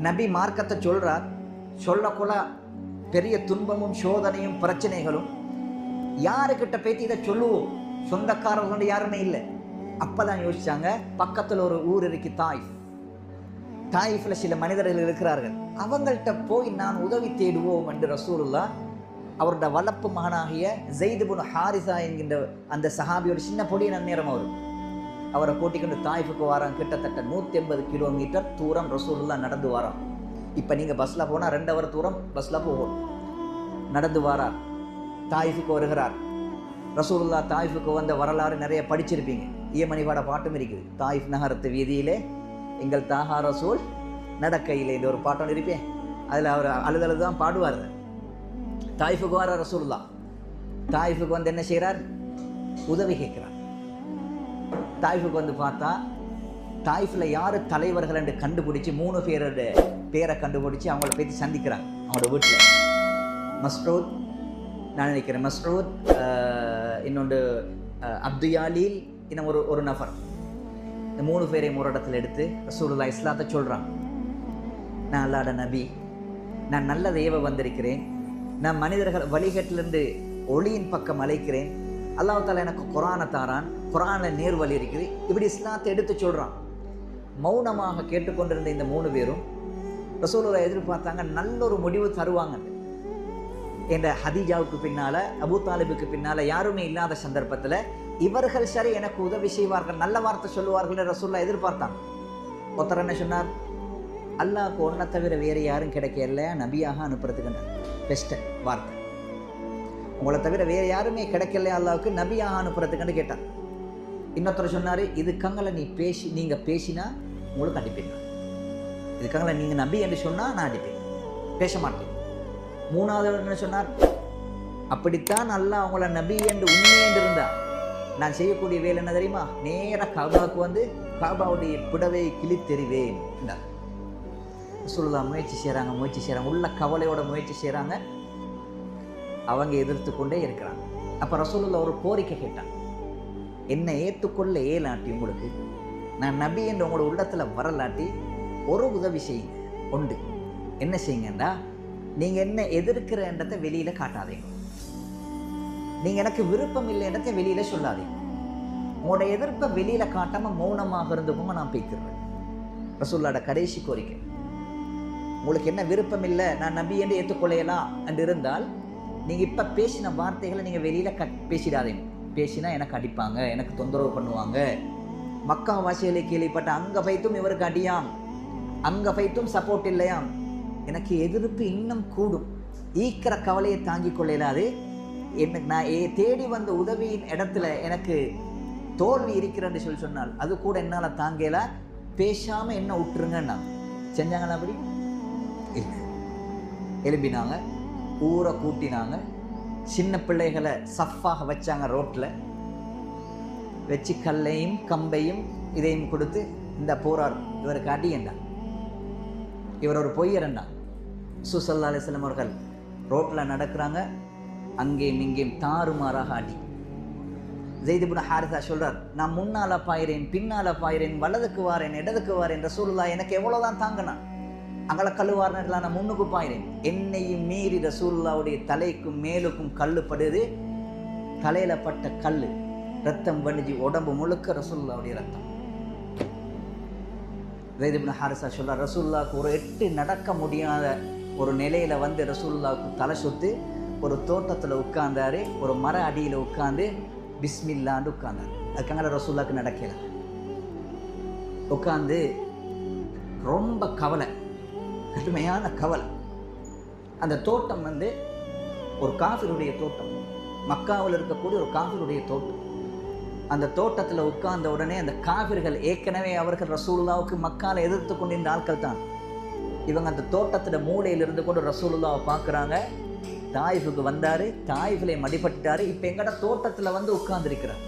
நபி மார்க்கத்தை சொல்றார். சொல்லக்குள்ள பெரிய துன்பமும் சோதனையும் பிரச்சனைகளும். யாருக்கிட்ட பேத்தி இதை சொல்லுவோம்? சொந்தக்காரர்கள் யாருமே இல்லை. அப்பதான் யோசிச்சாங்க, பக்கத்தில் ஒரு ஊர் இருக்கு தாயிஃப். தாயிஃப்ல சில மனிதர்கள் இருக்கிறார்கள். அவங்கள்ட்ட போய் நான் உதவி தேடுவோம் என்று ரசூலுல்லாஹ் அவருடைய வளர்ப்பு மகனாகிய ஸைத் இப்னு ஹாரிஸா என்கின்ற அந்த சஹாபியோட சின்ன பொடிய நேரம் அவரை கூட்டிக்கொண்டு தாயிஃபுக்கு வரான். கிட்டத்தட்ட 180 கிலோமீட்டர் தூரம் ரசூலுல்லாஹ் நடந்து வரான். இப்போ நீங்கள் பஸ்ஸில் போனால் 2 ஹவர் தூரம் பஸ்ஸில் போகும். நடந்து வாரார், தாயிஃபுக்கு வருகிறார். ரசூலுல்லாஹ் தாயிஃபுக்கு வந்த வரலாறு நிறைய படிச்சிருப்பீங்க. ஈமணிவாட பாட்டும் இருக்குது. தாயிஃப் நகரத்து வீதியிலே எங்கள் தாஹா ரசூல் நடக்கையில் இந்த ஒரு பாட்டம் இருப்பேன். அதில் அவர் அழுதழுது தான் பாடுவார். தாயிஃபுக்கு வர ரசூலுல்லாஹ் தாயிஃபுக்கு வந்து என்ன செய்கிறார்? உதவி கேட்கிறார். தாயிஃபுக்கு வந்து பார்த்தா தாயிஃபில் யார் தலைவர்கள் என்று கண்டுபிடிச்சி 3 பேரோட பேரை கண்டுபிடிச்சி அவங்கள பேசி சந்திக்கிறாங்க. அவங்களோட வீட்டில் மஸ்ரூத், நான் நினைக்கிறேன் மஸ்ரூத், இன்னொன்று அப்துயாலீல், இன்னும் ஒரு நபர். இந்த 3 பேரையும் ஒரு இடத்துல எடுத்து ரசூலுல்லாஹ் இஸ்லாத்தை சொல்கிறான். நான் அல்லாஹ்வுடைய நபி, நான் நல்ல தேவ வந்திருக்கிறேன். நான் மனிதர்கள் வழிகட்டிலிருந்து ஒளியின் பக்கம் அழைக்கிறேன். அல்லாஹ் தாலா எனக்கு குரானை தாரான், குரானில் நேர் வழி இருக்குது. இப்படி இஸ்லாத்தை எடுத்து சொல்கிறான். மௌனமாக கேட்டுக்கொண்டிருந்த இந்த 3 பேரும் ரசூலுல்லாஹ் எதிர்பார்த்தாங்க நல்ல ஒரு முடிவு தருவாங்க. என்ற ஹதீஜாவுக்கு பின்னால், அபூ தாலிபுக்கு பின்னால் யாருமே இல்லாத சந்தர்ப்பத்தில் இவர்கள் சரி எனக்கு உதவி செய்வார்கள், நல்ல வார்த்தை சொல்லுவார்கள் ரசூலுல்லாஹ் எதிர்பார்த்தாங்க. ஒருத்தர் என்ன சொன்னார்? அல்லாஹ்க்கு ஒன்றை தவிர வேறு யாரும் கிடைக்கல நபியாக அனுப்புறதுக்கு பெஸ்ட் வார்த்தை. உங்களை தவிர வேறு யாருமே கிடைக்கல அல்லாஹ்வுக்கு நபியாக அனுப்புறதுக்குன்னு கேட்டார். இன்னொருத்தர் சொன்னார், இதுக்காங்கள நீங்கள் பேசினா உங்களுக்கு அடிப்பீங்க. இதுக்காங்கள நீங்கள் நபி என்று சொன்னால் நான் அடிப்பேன், பேச மாட்டேன். 3வது என்ன சொன்னார்? அப்படித்தான் அல்லாஹ் அவங்கள நபி என்று உண்மை என்று இருந்தால் நான் செய்யக்கூடிய வேலை என்ன தெரியுமா? நேராக காபாவுக்கு வந்து காபாவுடைய புடவை கிழித்தெறிவேன் என்றார். ரசூலுல்லாஹ் முயற்சி செய்கிறாங்க, உள்ள கவலையோட முயற்சி செய்கிறாங்க. அவங்க எதிர்த்து கொண்டே இருக்கிறாங்க. அப்போ ரசூலுல்லாஹ் ஒரு கோரிக்கை கேட்டாங்க, என்னை ஏற்றுக்கொள்ள ஏலாட்டி உங்களுக்கு, நான் நபி என்று உங்களோட உள்ளத்தில் வரலாட்டி ஒரு உதவி செய்யுங்க. உண்டு, என்ன செய்யுங்கண்டா, நீங்கள் என்ன எதிர்க்கிறன்றதை வெளியில் காட்டாதீங்க. நீங்கள் எனக்கு விருப்பம் இல்லைன்றதை வெளியில் சொல்லாதீங்க. உங்களோட எதிர்ப்பை வெளியில் காட்டாமல் மௌனமாக இருந்துக்கோங்க, நான் பேய்க்கிறேன். ரசூலுல்லாஹ்வோட கடைசி கோரிக்கை. உங்களுக்கு என்ன விருப்பம் இல்லை, நான் நபி என்று ஏற்றுக்கொள்ளையலாம் என்று இருந்தால் நீங்கள் இப்போ பேசின வார்த்தைகளை நீங்கள் வெளியில் பேசிடாதீங்க. பேசினா எனக்கு அடிப்பாங்க, எனக்கு தொந்தரவு பண்ணுவாங்க. மக்கா வாசிகளை கேள்விப்பட்ட அங்கே பைத்தும் இவருக்கு அடியாம், அங்கே பைத்தும் சப்போர்ட் இல்லையாம், எனக்கு எதிர்ப்பு இன்னும் கூடும். ஈக்கிற கவலையை தாங்கிக் கொள்ளாது. எனக்கு நான் தேடி வந்த உதவியின் இடத்துல எனக்கு தோல்வி இருக்கிறேன்னு சொன்னால் அது கூட என்னால் தாங்கல. பேசாமல் என்ன விட்டுருங்கன்னா செஞ்சாங்களா? அப்படி இல்லை. எழுப்பினாங்க, ஊரை கூட்டினாங்க, சின்ன பிள்ளைகளை சஃப்பாக வச்சாங்க. ரோட்டில் வச்சு கல்லையும் கம்பையும் இதையும் கொடுத்து இந்த போரார் இவருக்கு அடியண்டா, இவர் ஒரு பொய்யரண்டா. ஸல்லல்லாஹு அலைஹி வஸல்லம் அவர்கள் ரோட்டில் நடக்கிறாங்க, அங்கேயும் இங்கேயும் தாறுமாறாக அடி. ஸைத் இப்னு ஹாரிஸா சொல்றார், நான் முன்னால் பாயிறேன், பின்னால் பாயிறேன், வலதுக்கு வாரேன், இடதுக்கு வாரேன். ரசூலுல்லாஹ் எனக்கு எவ்வளோதான் தாங்கினான். அங்கே கல்லுவாரினெல்லாம் நான் முன்னுக்கு பாயிறேன். என்னையும் மீறி ரசூலுல்லாஹ்வுடைய தலைக்கும் மேலுக்கும் கல்லுப்படுது. தலையில் பட்ட கல் ரத்தம் வடிஞ்சு உடம்பு முழுக்க ரசூலுல்லாஹ்வுடைய ரத்தம். ஸைத் இப்னு ஹாரிஸா சொல்றார், ரசூலுல்லாஹ்வுக்கு ஒரு 8 நடக்க முடியாத ஒரு நிலையில் வந்து ரசூலுல்லாஹ்வுக்கு தலை சுத்து ஒரு தோட்டத்தில் உட்கார்ந்தாரு. ஒரு மர அடியில் உட்கார்ந்து பிஸ்மில்லான்னு உட்கார்ந்தார். அதுக்காக ரசூலுல்லாஹ்வுக்கு நடக்கல. உட்கார்ந்து ரொம்ப கவலை, கடுமையான கவலை. அந்த தோட்டம் வந்து ஒரு காஃபிருடைய தோட்டம், மக்காவில் இருக்கக்கூடிய ஒரு காஃபிருடைய தோட்டம். அந்த தோட்டத்தில் உட்கார்ந்த உடனே அந்த காஃபிர்கள் ஏற்கனவே அவர்கள் ரசூலுல்லாஹ்வுக்கு மக்கால எதிர்த்து கொண்டிருந்த ஆட்கள் தான். இவங்க அந்த தோட்டத்தில் மூலையில் இருந்து கொண்டு ரசூலுல்லாஹ்வை பார்க்குறாங்க. தாயிஃபுக்கு வந்தார், தாயிஃபிலே மடிபட்டுட்டார். இப்போ எங்கட தோட்டத்தில் வந்து உட்கார்ந்துருக்கிறார்.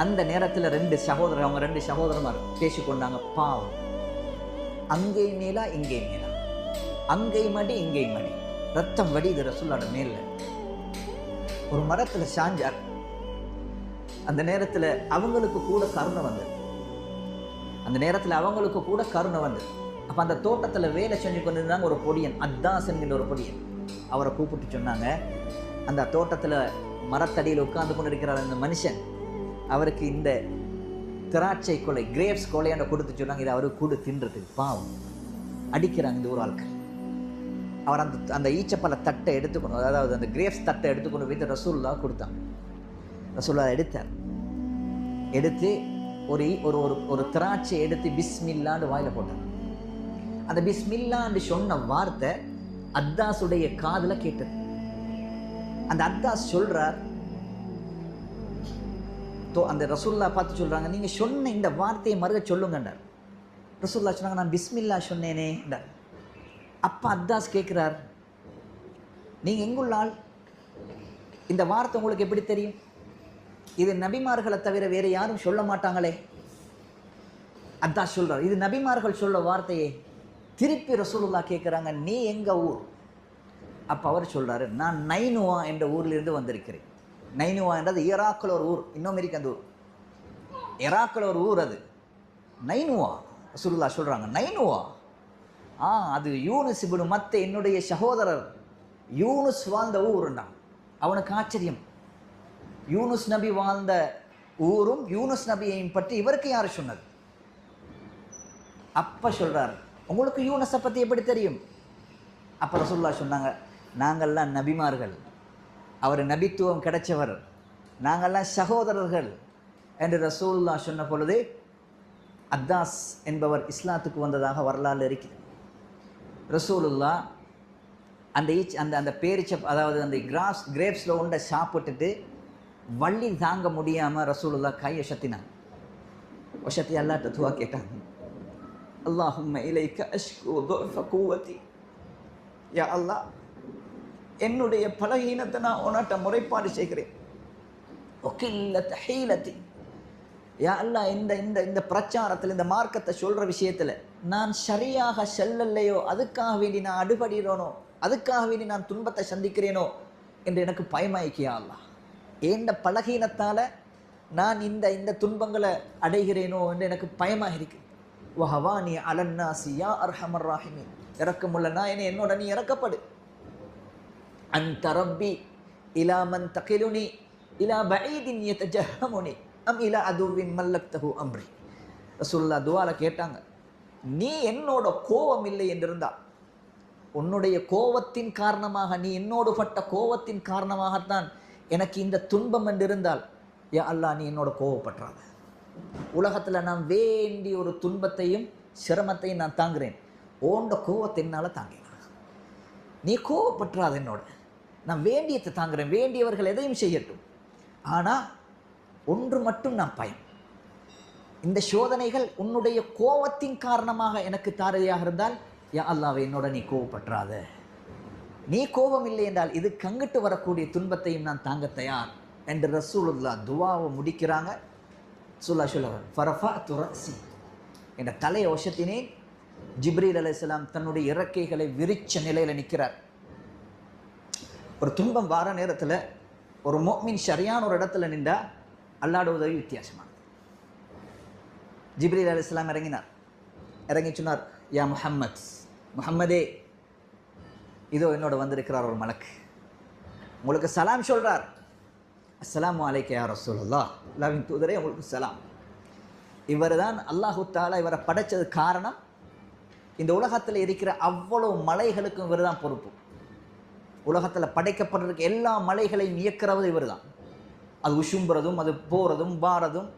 அந்த நேரத்தில் 2 சகோதரர், அவங்க 2 சகோதரமார் பேசிக்கொண்டாங்க. பாவம், அங்கே மேலா இங்கே மேலா, அங்கே மடி இங்கே மடி, ரத்தம் வடிது ரசூலுல்லாஹ்வோட மேல. ஒரு மரத்தில் சாஞ்சார். அந்த நேரத்தில் அவங்களுக்கு கூட கருணை வந்தது. அந்த நேரத்தில் அவங்களுக்கு கூட கருணை வந்து. அப்போ அந்த தோட்டத்தில் வேலை செஞ்சு கொண்டு இருந்தாங்க ஒரு பொடியன், அத்தாஸ் என்கிற ஒரு பொடியன். அவரை கூப்பிட்டு சொன்னாங்க, அந்த தோட்டத்தில் மரத்தடியில் உட்கார்ந்து கொண்டு இருக்கிறார் அந்த மனுஷன், அவருக்கு இந்த திராட்சை கொலை, கிரேப்ஸ் கொலையாண்ட கொடுத்து சொன்னாங்க, இதை அவருக்கு கூட தின்றதுக்கு பாவம். அடிக்கிறாங்க இந்த ஒரு ஆட்கள். அவர் அந்த ஈச்சப்பழ தட்டை எடுத்துக்கணும், அதாவது அந்த கிரேப்ஸ் தட்டை எடுத்துக்கொண்டு போய் ரசூலுல்லா கொடுத்தாங்க. ரசூலுல்லா எடுத்து ஒரு ஒரு ஒரு திராட்சை எடுத்து பிஸ்மில்லான்னு வாயில போட்டார். அந்த பிஸ்மில்லான்னு சொன்ன வார்த்தை அத்தாஸுடைய காதுல கேட்டது. அந்த அத்தாஸ் சொல்றார், அந்த ரசூலுல்லா பார்த்து சொல்றாங்க, நீங்க சொன்ன இந்த வார்த்தையை மறுக சொல்லுங்கன்றார். ரசூலுல்லா சொன்னாங்க, நான் பிஸ்மில்லா சொன்னேனே. அப்ப அத்தாஸ் கேட்கிறார், நீங்க எங்குள்ளால், இந்த வார்த்தை உங்களுக்கு எப்படி தெரியும்? இது நபிமார்களை தவிர வேற யாரும் சொல்ல மாட்டாங்களே. அத்தாஸ் சொல்றார், இது நபிமார்கள் சொல்ல வார்த்தையே. திருப்பி ரசூலுல்லா கேட்குறாங்க, நீ எங்க ஊர்? அப்ப அவர் சொல்றாரு, நான் நைனுவா என்ற ஊர்ல இருந்து வந்திருக்கிறேன். நைனுவா என்றது ஈராக்கில் ஒரு ஊர், இன்னும் இருக்கு அந்த ஊர், ஈராக்கில் ஒரு ஊர் அது நைனுவா. ரசூலுல்லா சொல்றாங்க, நைனுவா? அது யூனுஸ் இப்னு மத்தே, என்னுடைய சகோதரர் யூனுஸ் வாழ்ந்த ஊருண்டான். அவனுக்கு ஆச்சரியம், யூனுஸ் நபி வாழ்ந்த ஊரும் யூனுஸ் நபியையும் பற்றி இவருக்கு யாரு சொன்னது? அப்ப சொல்றார், உங்களுக்கு யூனுஸை பத்தி எப்படி தெரியும்? அப்ப ரசூலுல்லா சொன்னாங்க, நாங்கள்லாம் நபிமார்கள், அவர் நபித்துவம் கிடைச்சவர், நாங்கள்லாம் சகோதரர்கள் என்று ரசூலுல்லா சொன்ன பொழுது அத்தாஸ் என்பவர் இஸ்லாத்துக்கு வந்ததாக வரலாறு இருக்கிறது. ரசூலுல்லா அந்த பேரிச்ச, அதாவது அந்த கிரேப்ஸில் உண்டை சாப்பிட்டுட்டு வள்ளி தாங்க முடியாமல் ரசூலுல்லா கையை சத்தினாங்க. ஒசத்தி அல்லாட்ட துவா கேட்டாங்க, அல்லாஹும்ம இலைக்க அஷ்கு துஃப குவதி, யா அல்லாஹ், என்னுடைய பலகீனத்தை நான் உன்னிட்ட முறைப்பாடு செய்கிறேன். ஒகில்லத் ஹீலதி, யா அல்லாஹ், இந்த பிரச்சாரத்தில், இந்த மார்க்கத்தை சொல்ற விஷயத்துல நான் சரியாக செல்லலையோ, அதுக்காக வேண்டி நான் அடுபடுகிறேனோ, அதுக்காக வேண்டி நான் துன்பத்தை சந்திக்கிறேனோ என்று எனக்கு பயமாயிக்கியா அல்லாஹ். ஏண்ட பலகீனத்தால நான் இந்த துன்பங்களை அடைகிறேனோ என்று எனக்கு பயமாக இருக்கு. வஹவானி அலன்னாசி யா அர்ஹமர் ராஹிமீன், இறக்கமுள்ள நான், என்னோட நீ இறக்கப்படு. அன்த ரப்பி இலா மன் தகிலுனி இலா பஈதின் யதஜஹமுனி அம் இலா அதுவின் மல்லக்தஹு அம்ரி. ரசூலுல்லாஹ் துஆல கேட்டாங்க, நீ என்னோட கோபம் இல்லை என்றிருந்தா, உன்னுடைய கோபத்தின் காரணமாக, நீ என்னோடு பட்ட கோபத்தின் காரணமாகத்தான் எனக்கு இந்த துன்பம் என்றிருந்தால், யா அல்லாஹ், நீ என்னோட கோபப்பற்றாத. உலகத்தில் நான் வேண்டிய ஒரு துன்பத்தையும் சிரமத்தையும் நான் தாங்குறேன், ஓண்ட கோபத்தை என்னால் தாங்கினான். நீ கோபப்பற்றாத என்னோட, நான் வேண்டியத்தை தாங்குறேன், வேண்டியவர்கள் எதையும் செய்யட்டும். ஆனால் ஒன்று மட்டும் நான் பயம், இந்த சோதனைகள் உன்னுடைய கோபத்தின் காரணமாக எனக்கு தாரதியாக இருந்தால், யா அல்லாஹ்வே, என்னோட நீ கோபப்பற்றாத. நீ கோபம் இல்லை என்றால் இது கங்கிட்டு வரக்கூடிய துன்பத்தையும் நான் தாங்க தயார் என்று ரசூலுல்லாஹ் துவாவை முடிக்கிறாங்க. ரசூலுல்லாஹ் சொல்லுவார், ஃபரஃபஅது ரஸி, என்ற தலையை ஒசத்தினேன். ஜிப்ரீல் அலைஹிஸ்ஸலாம் தன்னுடைய இறக்கைகளை விரிச்ச நிலையில் நிற்கிறார். ஒரு துன்பம் வார நேரத்தில் ஒரு முஃமின் சரியான ஒரு இடத்துல நின்றா அல்லாஹ்வுடைய உதவி வித்தியாசமானது. ஜிப்ரீல் அலைஹிஸ்ஸலாம் இறங்கி சொன்னார், யா முஹம்மதே, இதோ என்னோட வந்திருக்கிறார் ஒரு மலக்கு, உங்களுக்கு சலாம் சொல்றார். அஸ்ஸலாமு அலைக்க யா ரசூலுல்லாஹ், அல்லாஹ்வின் தூதரே உங்களுக்கு சலாம். இவர் தான் அல்லாஹு தஆலா இவரை படைச்சது காரணம். இந்த உலகத்தில் இருக்கிற அவ்வளவு மலைகளுக்கும் இவர் தான் பொறுப்பு. உலகத்தில் படைக்கப்பட்டிருக்க எல்லா மலைகளையும் இயக்கிறவது இவர் தான். அது உஷும்புறதும், அது போகிறதும், வாரதும்,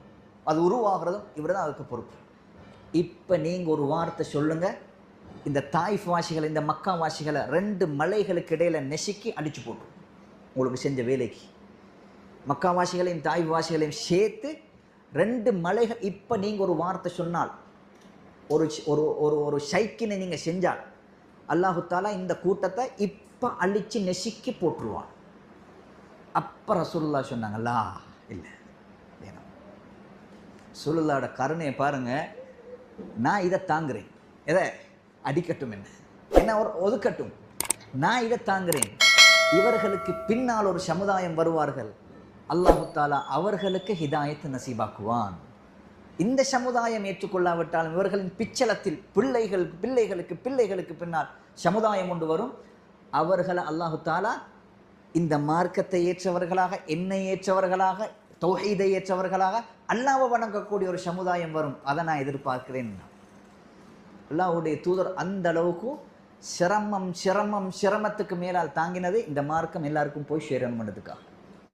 அது உருவாகிறதும் இவர் தான் அதுக்கு பொறுப்பு. இப்போ நீங்கள் ஒரு வார்த்தை சொல்லுங்கள், இந்த தாயிஃப் வாசிகளை, இந்த மக்கா வாசிகளை 2 மலைகளுக்கு இடையில் நெசுக்கி அடித்து போட்டு, உங்களுக்கு செஞ்ச வேலைக்கு மக்கா வாசிகளையும் தாயிஃப் வாசிகளையும் சேர்த்து 2 மலைகள். இப்போ நீங்கள் ஒரு வார்த்தை சொன்னால், ஒரு ஒரு ஒரு ஷைக்கினை நீங்கள் செஞ்சால், அல்லாஹு தஆலா இந்த கூட்டத்தை இப்போ அழித்து நெசுக்கி போட்டுருவான். அப்போ ரசூலுல்லாஹ் சொன்னாங்களா, இல்லை வேணும், ரசூலுல்லாஹோட கருணையை பாருங்கள், நான் இதை தாங்குறேன், எதை அடிக்கட்டும், என்ன ஒதுக்கட்டும், நான் இதை தாங்குறேன். இவர்களுக்கு பின்னால் ஒரு சமுதாயம் வருவார்கள், அல்லாஹு தஆலா அவர்களுக்கு ஹிதாயத் நசீபாக்குவான். இந்த சமுதாயம் ஏற்றுக்கொள்ளாவிட்டாலும் இவர்களின் பிச்சலத்தில் பிள்ளைகளுக்கு பின்னால் சமுதாயம் கொண்டு வரும். அவர்களை அல்லாஹு தாலா இந்த மார்க்கத்தை ஏற்றவர்களாக, என்னை ஏற்றவர்களாக, தௌஹீதை ஏற்றவர்களாக, அல்லாஹ்வை வணங்கக்கூடிய ஒரு சமுதாயம் வரும். அதை நான் எதிர்பார்க்கிறேன். அல்லாஹ்வுடைய தூதர் அந்த அளவுக்கு சிரமத்துக்கு மேலால் தாங்கினது இந்த மார்க்கம் எல்லாருக்கும் போய் சேரணும்ன்றதுக்காக.